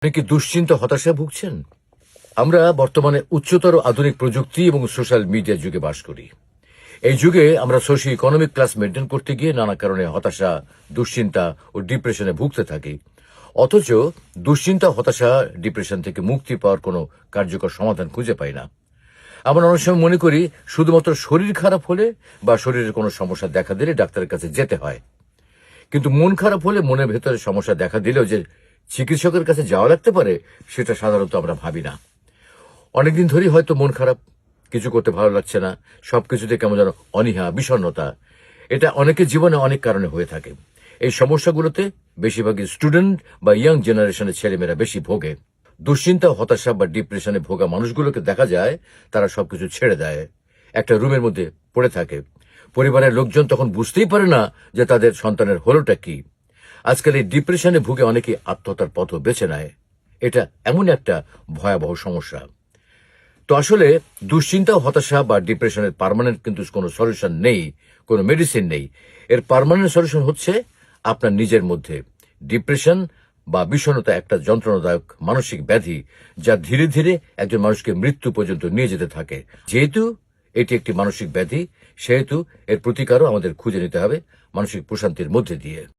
আপনি কি দুশ্চিন্তা হতাশায় ভুগছেন? আমরা বর্তমানে উচ্চতর আধুনিক প্রযুক্তি এবং সোশ্যাল মিডিয়ার যুগে বাস করি। এই যুগে আমরা সোশিও ইকোনমিক ক্লাস মেনটেন করতে গিয়ে নানা কারণে হতাশা, দুশ্চিন্তা ও ডিপ্রেশনে ভুগতে থাকি। অথচ দুশ্চিন্তা, হতাশা, ডিপ্রেশন থেকে মুক্তি পাওয়ার কোনো কার্যকর সমাধান খুঁজে পাই না। আমরা অনেক সময় মনে করি শুধুমাত্র শরীর খারাপ হলে বা শরীরের কোনো সমস্যা দেখা দিলে ডাক্তারের কাছে যেতে হয়। কিন্তু মন খারাপ হলে, মনের ভেতরে সমস্যা দেখা দিলেও যে চিকিৎসকের কাছে যাওয়া লাগতে পারে, সেটা সাধারণত আমরা ভাবি না। অনেকদিন ধরেই হয়তো মন খারাপ, কিছু করতে ভালো লাগছে না, সবকিছুতে কেমন যেন অনীহা, বিষণ্ণতা। এটা অনেকের জীবনে অনেক কারণে হয়ে থাকে। এই সমস্যাগুলোতে বেশিরভাগই স্টুডেন্ট বা ইয়াং জেনারেশনের ছেলেমেয়েরা বেশি ভোগে। দুশ্চিন্তা, হতাশা বা ডিপ্রেশনে ভোগা মানুষগুলোকে দেখা যায় তারা সবকিছু ছেড়ে দেয়, একটা রুমের মধ্যে পড়ে থাকে। পরিবারের লোকজন তখন বুঝতেই পারে না যে তাদের সন্তানের হলোটা কি। আজকাল এই ডিপ্রেশনে ভুগে অনেকেই আত্মহত্যার পথও বেছে নেয়। এটা এমন একটা ভয়াবহ সমস্যা। তো আসলে দুশ্চিন্তা, হতাশা বা ডিপ্রেশনের পার্মানেন্ট কিন্তু কোনো সলিউশন নেই, কোনো মেডিসিন নেই। এর পার্মানেন্ট সলিউশন হচ্ছে আপনার নিজের মধ্যে। ডিপ্রেশন বা বিষণ্ণতা একটা যন্ত্রণাদায়ক মানসিক ব্যাধি, যা ধীরে ধীরে একজন মানুষকে মৃত্যু পর্যন্ত নিয়ে যেতে থাকে। যেহেতু এটি একটি মানসিক ব্যাধি, সেহেতু এর প্রতিকারও আমাদের খুঁজে নিতে হবে মানসিক প্রশান্তির মধ্যে দিয়ে।